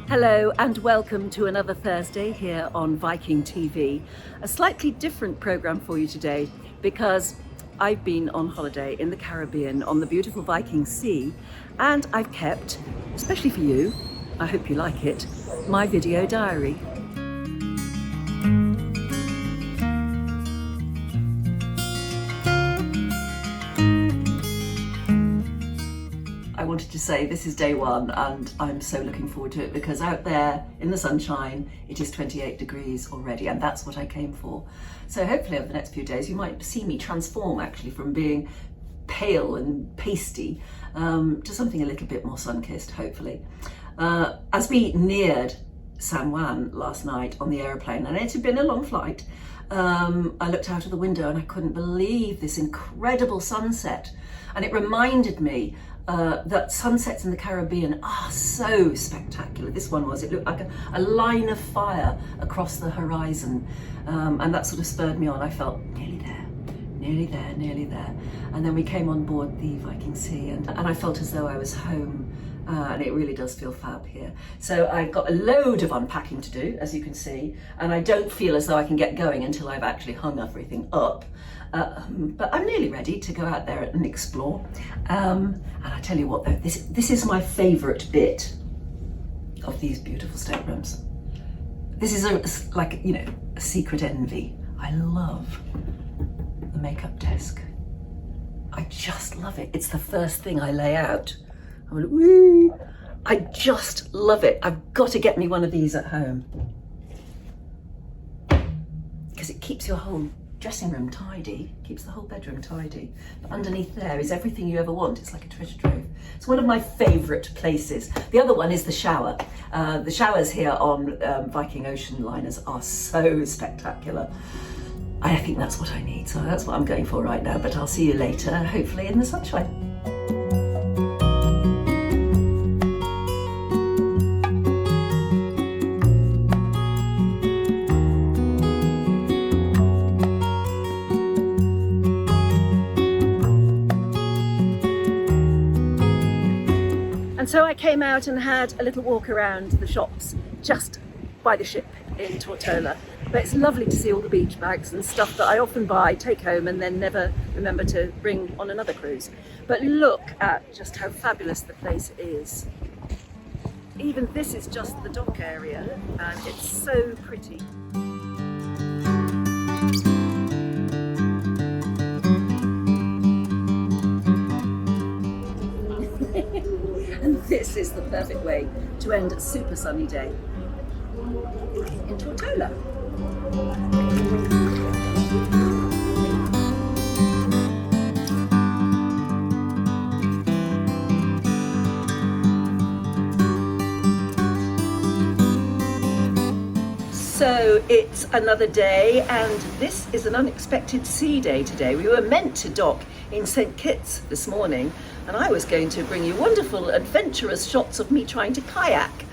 Hello and welcome to another Thursday here on Viking TV. A slightly different programme for you today because I've been on holiday in the Caribbean on the beautiful Viking Sea, and I've kept, especially for you, I hope you like it, my video diary. I wanted to say this is day one and I'm so looking forward to it because out there in the sunshine it is 28 degrees already, and that's what I came for. So hopefully over the next few days you might see me transform actually from being pale and pasty to something a little bit more sun-kissed, hopefully. As we neared San Juan last night on the aeroplane, and it had been a long flight, I looked out of the window and I couldn't believe this incredible sunset, and it reminded me that sunsets in the Caribbean are so spectacular. This one was, it looked like a line of fire across the horizon, and that sort of spurred me on. I felt nearly there, nearly there, nearly there. And then we came on board the Viking Sea and I felt as though I was home, and it really does feel fab here. So I've got a load of unpacking to do, as you can see, and I don't feel as though I can get going until I've actually hung everything up. But I'm nearly ready to go out there and explore. And I tell you what though, this is my favourite bit of these beautiful staterooms. This is like, you know, a secret envy. I love the makeup desk. I just love it. It's the first thing I lay out. I'm like, woo! I just love it. I've got to get me one of these at home because it keeps your whole dressing room tidy, keeps the whole bedroom tidy. But underneath there is everything you ever want. It's like a treasure trove. It's one of my favourite places. The other one is the shower. The showers here on Viking Ocean liners are so spectacular. I think that's what I need, so that's what I'm going for right now, but I'll see you later, hopefully in the sunshine. And so I came out and had a little walk around the shops just by the ship in Tortola. But it's lovely to see all the beach bags and stuff that I often buy, take home and then never remember to bring on another cruise. But look at just how fabulous the place is. Even this is just the dock area and it's so pretty. And this is the perfect way to end a super sunny day in Tortola. So it's another day, and this is an unexpected sea day today. We were meant to dock in St. Kitts this morning, and I was going to bring you wonderful adventurous shots of me trying to kayak.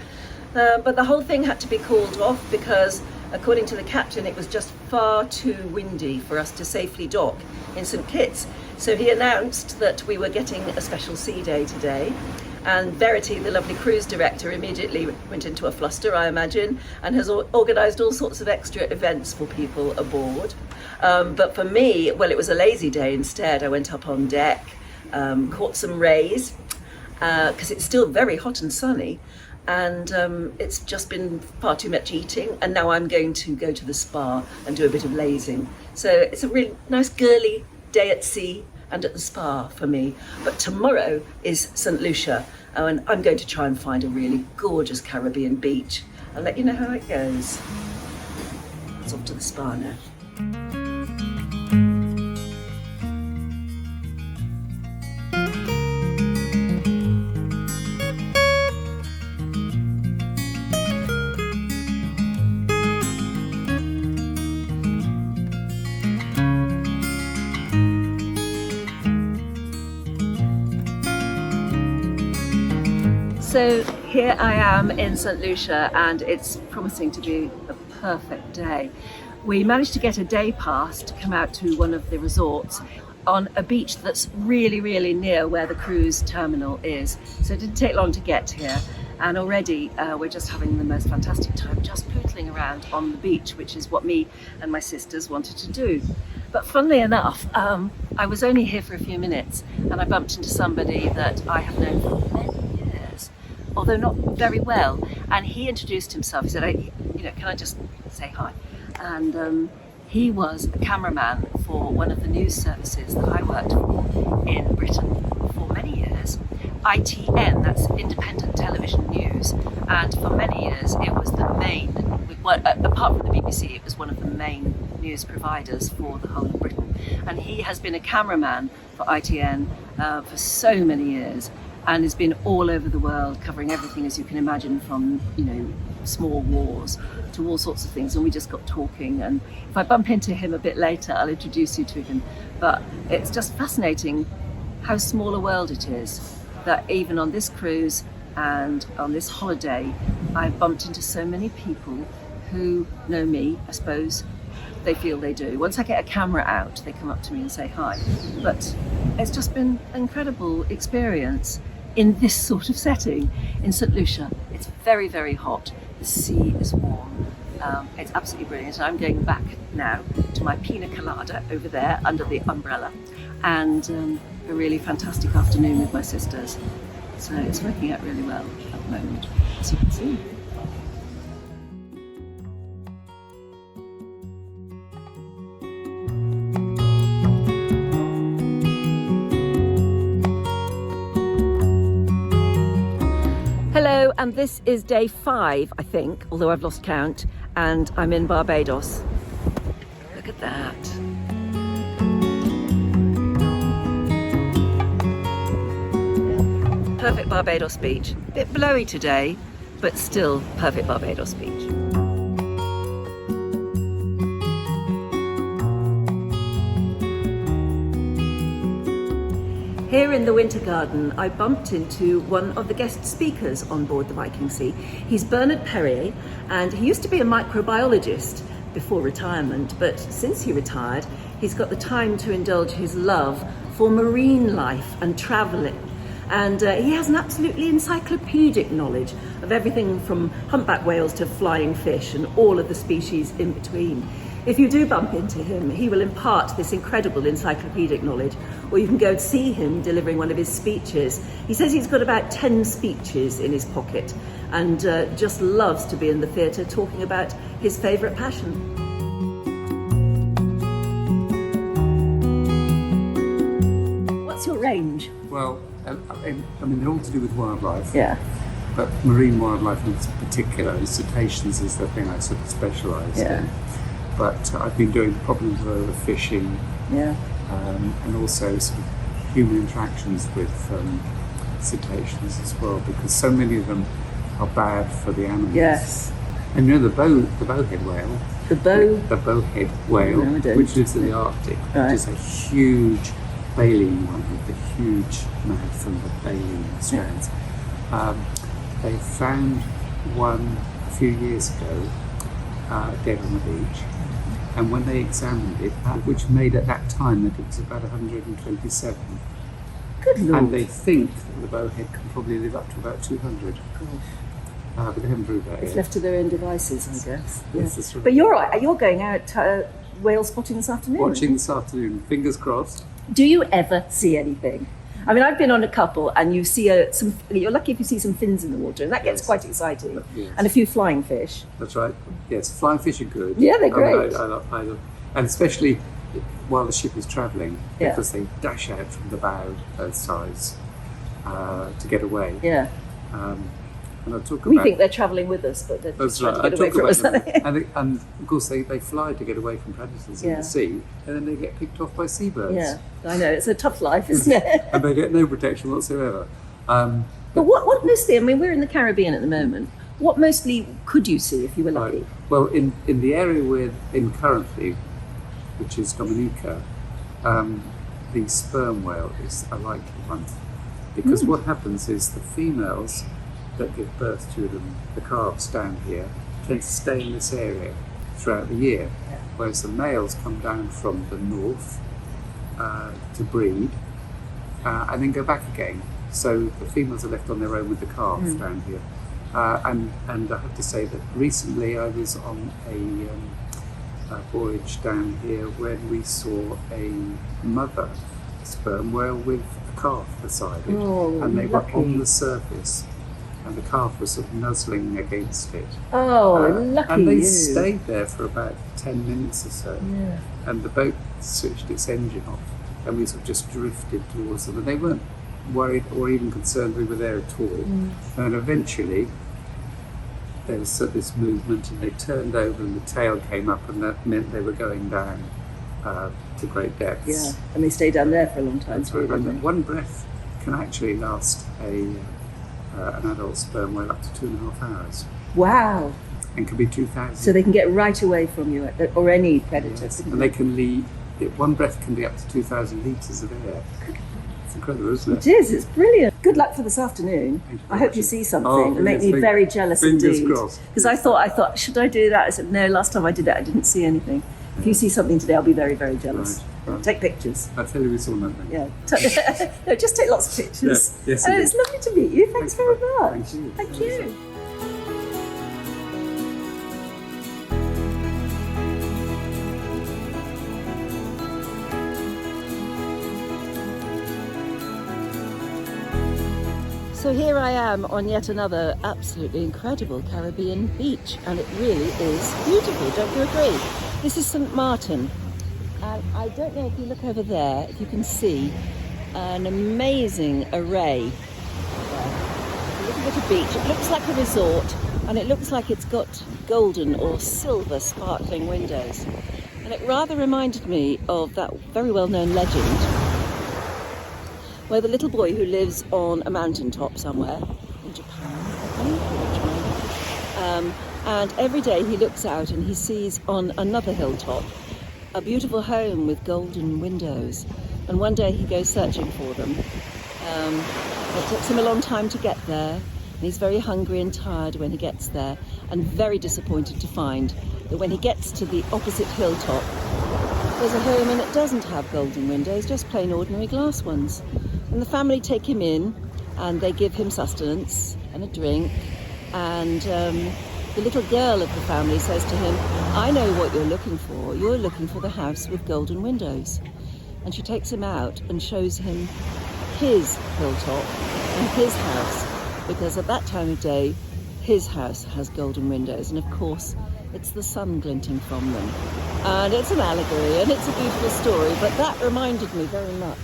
But the whole thing had to be called off because, according to the captain, it was just far too windy for us to safely dock in St. Kitts. So he announced that we were getting a special sea day today. And Verity, the lovely cruise director, immediately went into a fluster, I imagine, and has organised all sorts of extra events for people aboard. But for me, well, it was a lazy day instead. I went up on deck, caught some rays, because it's still very hot and sunny. And it's just been far too much eating, and now I'm going to go to the spa and do a bit of lazing. So it's a really nice girly day at sea and at the spa for me. But tomorrow is St. Lucia, and I'm going to try and find a really gorgeous Caribbean beach. I'll let you know how it goes. It's off to the spa now. So here I am in St. Lucia, and it's promising to be a perfect day. We managed to get a day pass to come out to one of the resorts on a beach that's really, really near where the cruise terminal is. So it didn't take long to get here. and already we're just having the most fantastic time just pootling around on the beach, which is what me and my sisters wanted to do. But funnily enough, I was only here for a few minutes and I bumped into somebody that I have known for many years, although not very well, and he introduced himself. He said, can I just say hi? And he was a cameraman for one of the news services that I worked for in Britain for many years. ITN, that's Independent Television News, and for many years it was the main, apart from the BBC, it was one of the main news providers for the whole of Britain. And he has been a cameraman for ITN for so many years, and has been all over the world covering everything, as you can imagine, from small wars to all sorts of things. And we just got talking, and if I bump into him a bit later I'll introduce you to him. But it's just fascinating how small a world it is, that even on this cruise and on this holiday I've bumped into so many people who know me. I suppose they feel they do. Once I get a camera out, they come up to me and say hi. But it's just been an incredible experience in this sort of setting in St. Lucia. It's very, very hot. The sea is warm. It's absolutely brilliant. I'm going back now to my pina colada over there under the umbrella, and a really fantastic afternoon with my sisters. So it's working out really well at the moment, as you can see. Hello, and this is day 5, I think, although I've lost count, and I'm in Barbados. Look at that. Perfect Barbados beach. A bit blowy today, but still perfect Barbados beach. Here in the Winter Garden, I bumped into one of the guest speakers on board the Viking Sea. He's Bernard Perrier, and he used to be a microbiologist before retirement, but since he retired, he's got the time to indulge his love for marine life and travelling. And he has an absolutely encyclopedic knowledge of everything from humpback whales to flying fish and all of the species in between. If you do bump into him, he will impart this incredible encyclopedic knowledge, or you can go and see him delivering one of his speeches. He says he's got about 10 speeches in his pocket, and just loves to be in the theatre talking about his favourite passion. What's your range? Well, I mean, they're all to do with wildlife. Yeah. But marine wildlife in particular, cetaceans is the thing I sort of specialise in. But I've been doing problems of fishing, and also sort of human interactions with cetaceans as well, because so many of them are bad for the animals. Yes. And the bowhead whale. The bowhead whale, No, which lives in the Arctic, right, which is a huge baleen one with the huge mouth and the baleen strands. They found one a few years ago dead on the beach, and when they examined it, which made at that time that it was about 127. Good Lord. And they think that the bowhead can probably live up to about 200. But they haven't proved that It's yet. left to their own devices, I guess. Yes, that's right. But you're right, you're going out whale spotting this afternoon. Watching this afternoon, fingers crossed. Do you ever see anything? I mean, I've been on a couple, and you see you're lucky if you see some fins in the water, and that gets quite exciting. Yes. And a few flying fish. That's right. Yes, flying fish are good. Yeah, they're great. I love, and especially while the ship is travelling, Yeah. because they dash out from the bow, both sides, to get away. Yeah. And I'll talk We about. think they're travelling with us, but they're just That's trying right. to get away from us. And of course they fly to get away from predators in Yeah. the sea, and then they get picked off by seabirds. Yeah, I know, it's a tough life, isn't it? And they get no protection whatsoever. But what mostly, I mean, we're in the Caribbean at the moment, what mostly could you see if you were lucky? Right. Well, in the area we're in currently, which is Dominica, the sperm whale is a likely one. Because what happens is the females that give birth to them, the calves down here, tend to stay in this area throughout the year, whereas the males come down from the north to breed and then go back again. So the females are left on their own with the calves down here. And I have to say that recently I was on a voyage down here when we saw a mother sperm whale with a calf beside it, and they were on the surface, and the calf was sort of nuzzling against it. Lucky And they you. stayed there for about 10 minutes or so, and the boat switched its engine off, and we sort of just drifted towards them, and they weren't worried or even concerned we were there at all. And eventually there was this movement, and they turned over and the tail came up, and that meant they were going down to great depths. Yeah, and they stay down there for a long time too, don't they? And one breath can actually last an adult sperm whale up to 2.5 hours. Wow. And can be 2,000. So they can get right away from you, or any predator. Yes. And they can lead, one breath can be up to 2,000 litres of air. It's incredible, isn't it? It is, it's brilliant. Good luck for this afternoon. Thank you I hope you see something. Oh, It'll make me fingers- very jealous fingers indeed. crossed. Because I thought, should I do that? I said, no, last time I did it, I didn't see anything. If you see something today, I'll be very, very jealous. Right. Take pictures. I'll tell you we saw nothing. Yeah. No, just take lots of pictures. Yes, And indeed. it's lovely to meet you. Thanks very much. Thank you. Thank you. So here I am on yet another absolutely incredible Caribbean beach, and it really is beautiful, don't you agree? This is St. Martin, and I don't know if you look over there, if you can see an amazing array. A little bit of beach. It looks like a resort, and it looks like it's got golden or silver sparkling windows. And it rather reminded me of that very well-known legend where the little boy who lives on a mountaintop somewhere in Japan, I think, or China, and every day he looks out and he sees on another hilltop a beautiful home with golden windows, and one day he goes searching for them. It takes him a long time to get there, and he's very hungry and tired when he gets there, and very disappointed to find that when he gets to the opposite hilltop there's a home and it doesn't have golden windows, just plain ordinary glass ones. And the family take him in and they give him sustenance and a drink, and the little girl of the family says to him, I know what you're looking for. You're looking for the house with golden windows. And she takes him out and shows him his hilltop and his house, because at that time of day his house has golden windows, and of course it's the sun glinting from them. And it's an allegory and it's a beautiful story, but that reminded me very much,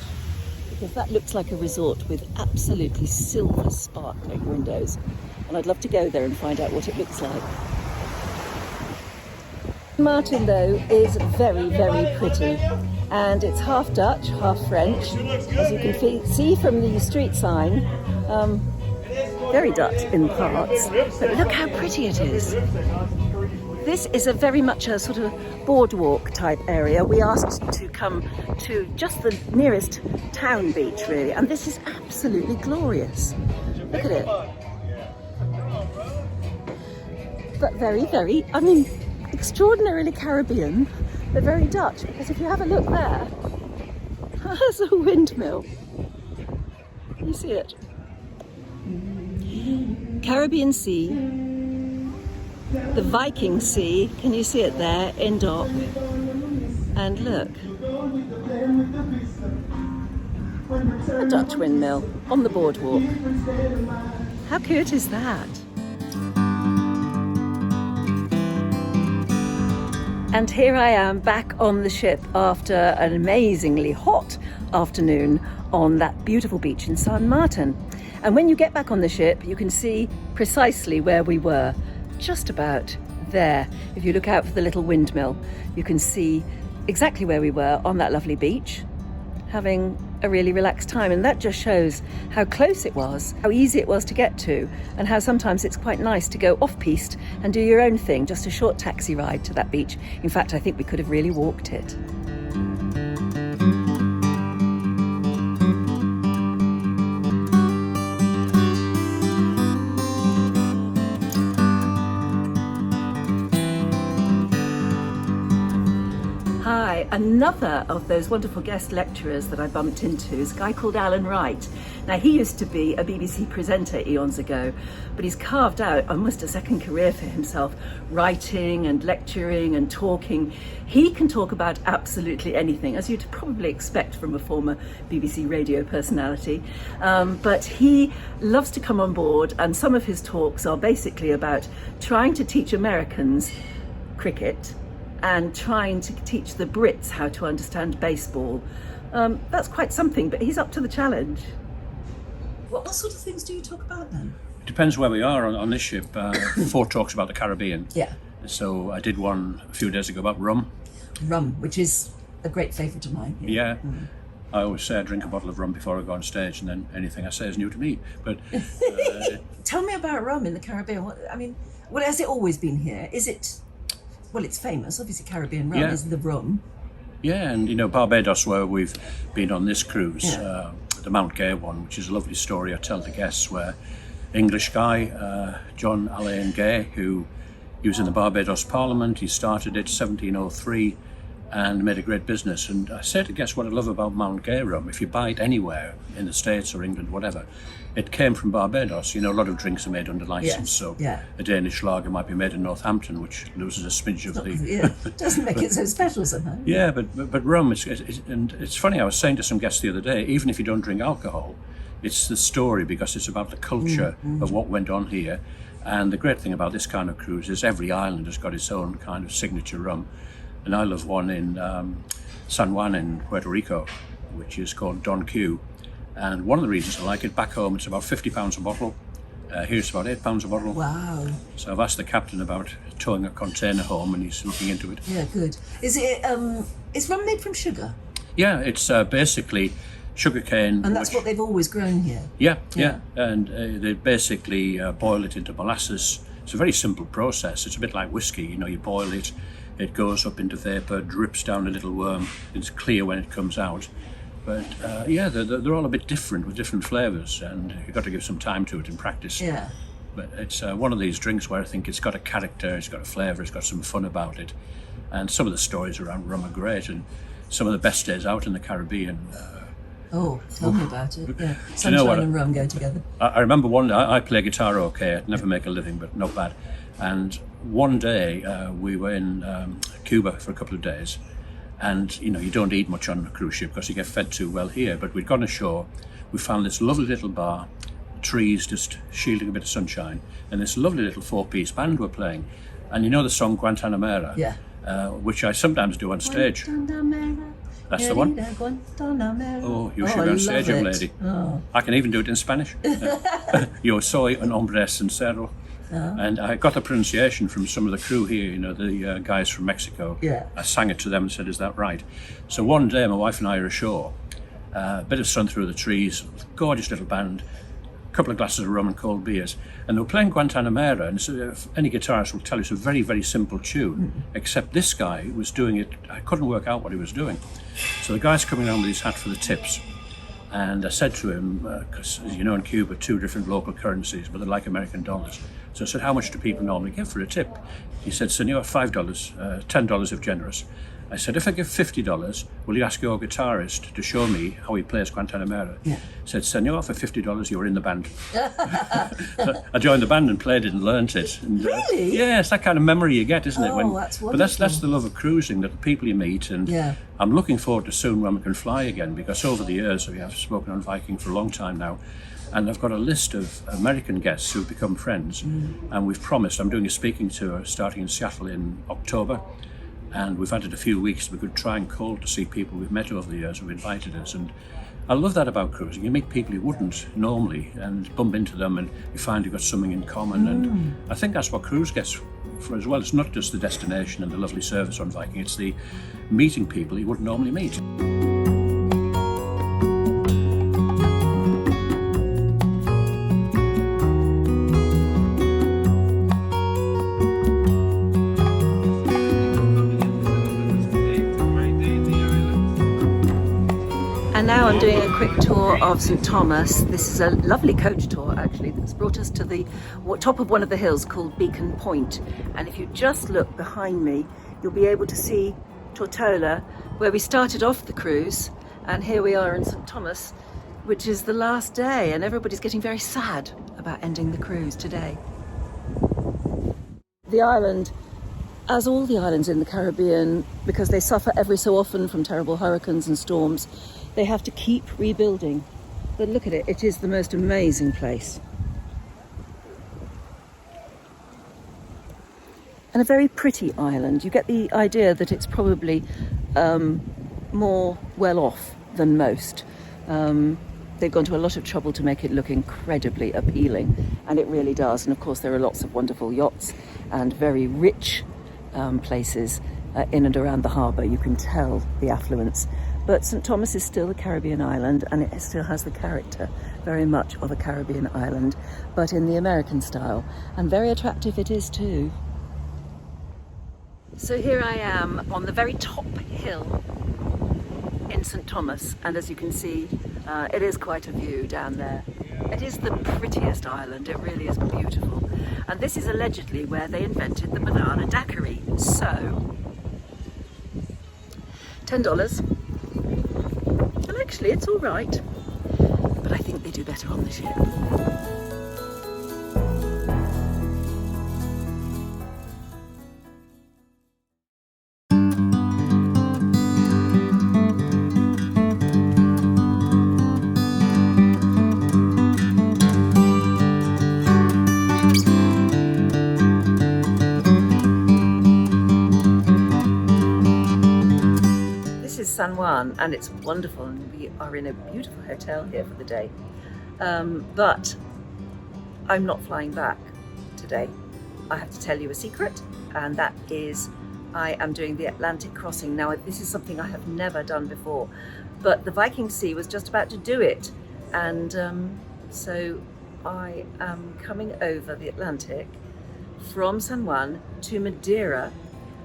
because that looks like a resort with absolutely silver sparkling windows, and I'd love to go there and find out what it looks like. Martin, though, is very, very pretty, and it's half Dutch, half French, as you can see from the street sign. Very Dutch in parts, but look how pretty it is. This is a very much a sort of boardwalk type area. We asked to come to just the nearest town beach, really, and this is absolutely glorious. Look at it. But very, very, I mean, extraordinarily Caribbean, but very Dutch, because if you have a look there, there's a windmill. Can you see it? Caribbean Sea, the Viking Sea, can you see it there in dock? And look, a Dutch windmill on the boardwalk. How cute is that? And here I am back on the ship after an amazingly hot afternoon on that beautiful beach in San Martin. And when you get back on the ship, you can see precisely where we were, just about there. If you look out for the little windmill, you can see exactly where we were on that lovely beach, having a really relaxed time. And that just shows how close it was, how easy it was to get to, and how sometimes it's quite nice to go off-piste and do your own thing, just a short taxi ride to that beach. In fact, I think we could have really walked it. Hi, Hi, another of those wonderful guest lecturers that I bumped into is a guy called Alan Wright. Now, he used to be a BBC presenter eons ago, but he's carved out almost a second career for himself, writing and lecturing and talking. He can talk about absolutely anything, as you'd probably expect from a former BBC radio personality, but he loves to come on board, and some of his talks are basically about trying to teach Americans cricket and trying to teach the Brits how to understand baseball. That's quite something, but he's up to the challenge. What sort of things do you talk about then? It depends where we are on this ship. 4 talks about the Caribbean. Yeah. So I did one a few days ago about rum. Rum, which is a great favourite of mine. Yeah. I always say I drink a bottle of rum before I go on stage, and then anything I say is new to me. But Tell me about rum in the Caribbean. Has it always been here? Is it... Well, it's famous, obviously Caribbean rum is the rum. Yeah, and Barbados, where we've been on this cruise, the Mount Gay one, which is a lovely story I tell to guests, where English guy, John Alain Gay, who he was in the Barbados Parliament, he started it 1703 and made a great business. And I say to guests what I love about Mount Gay rum, if you buy it anywhere in the States or England, whatever, it came from Barbados. A lot of drinks are made under license, a Danish lager might be made in Northampton, which loses a smidge of the... Yeah, doesn't make it so special somehow. Yeah, but rum, and it's funny, I was saying to some guests the other day, even if you don't drink alcohol, it's the story, because it's about the culture of what went on here. And the great thing about this kind of cruise is every island has got its own kind of signature rum. And I love one in San Juan in Puerto Rico, which is called Don Q. And one of the reasons I like it, back home it's about £50 a bottle. Here it's about £8 a bottle. Wow. So I've asked the captain about towing a container home, and he's looking into it. Yeah, good. Is rum made from sugar? Yeah, it's basically sugarcane. And that's what they've always grown here? Yeah. And they basically boil it into molasses. It's a very simple process. It's a bit like whiskey. You boil it, it goes up into vapour, drips down a little worm. It's clear when it comes out. But they're all a bit different with different flavours, and you've got to give some time to it in practice. Yeah. But it's one of these drinks where I think it's got a character, it's got a flavour, it's got some fun about it. And some of the stories around rum are great, and some of the best days out in the Caribbean. Tell me about it. Yeah. Sunshine and rum go together. I remember one day, I play guitar okay, I'd never make a living, but not bad. And one day we were in Cuba for a couple of days. And, you don't eat much on a cruise ship because you get fed too well here. But we'd gone ashore, we found this lovely little bar, trees just shielding a bit of sunshine, and this lovely little 4-piece band were playing. And the song Guantanamera, which I sometimes do on stage. That's the one. Oh, you should be on stage, young lady. Oh. I can even do it in Spanish. Yo soy un hombre sincero. And I got the pronunciation from some of the crew here, the guys from Mexico. Yeah. I sang it to them and said, is that right? So one day my wife and I are ashore, a bit of sun through the trees, gorgeous little band, a couple of glasses of rum and cold beers. And they were playing Guantanamera, and so any guitarist will tell you it's a very, very simple tune, except this guy was doing it, I couldn't work out what he was doing. So the guy's coming around with his hat for the tips. And I said to him, because as you know in Cuba, 2 different local currencies, but they're like American dollars. So I said, how much do people normally give for a tip? He said, Senor, $5, $10 if generous. I said, if I give $50, will you ask your guitarist to show me how he plays Guantanamera? Yeah. He said, Senor, for $50, you're in the band. So I joined the band and played it and learnt it. And, really? Yeah, it's that kind of memory you get, isn't it? Oh, that's wonderful. But that's the love of cruising, that the people you meet. And I'm looking forward to soon when we can fly again, because over the years, we have spoken on Viking for a long time now, and I've got a list of American guests who've become friends, and we've promised, I'm doing a speaking tour starting in Seattle in October, and we've added a few weeks. We could try and call to see people we've met over the years who've invited us. And I love that about cruising. You meet people you wouldn't normally and bump into them, and you find you've got something in common. And I think that's what cruise gets for as well. It's not just the destination and the lovely service on Viking, it's the meeting people you wouldn't normally meet. And now I'm doing a quick tour of St Thomas. This is a lovely coach tour actually that's brought us to the top of one of the hills called Beacon Point. And if you just look behind me, you'll be able to see Tortola, where we started off the cruise, and here we are in St Thomas, which is the last day, and everybody's getting very sad about ending the cruise today. The island, as all the islands in the Caribbean, because they suffer every so often from terrible hurricanes and storms, they have to keep rebuilding. But look at it, it is the most amazing place. And a very pretty island. You get the idea that it's probably more well off than most. They've gone to a lot of trouble to make it look incredibly appealing, and it really does. And of course there are lots of wonderful yachts and very rich places in and around the harbour. You can tell the affluence. But St Thomas is still a Caribbean island, and it still has the character very much of a Caribbean island, but in the American style, and very attractive it is too. So here I am on the very top hill in St Thomas, and as you can see, it is quite a view down there. It is the prettiest island, it really is beautiful. And this is allegedly where they invented the banana daiquiri. So, $10. And actually it's all right, but I think they do better on the ship. San Juan, and it's wonderful, and we are in a beautiful hotel here for the day, but I'm not flying back today. I have to tell you a secret, and that is I am doing the Atlantic crossing. Now this is something I have never done before, but the Viking Sea was just about to do it, and so I am coming over the Atlantic from San Juan to Madeira,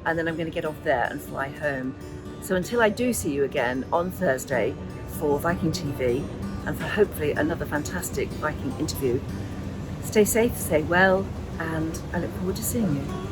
and then I'm going to get off there and fly home. So until I do see you again on Thursday for Viking.TV and for hopefully another fantastic Viking interview, stay safe, stay well, and I look forward to seeing you.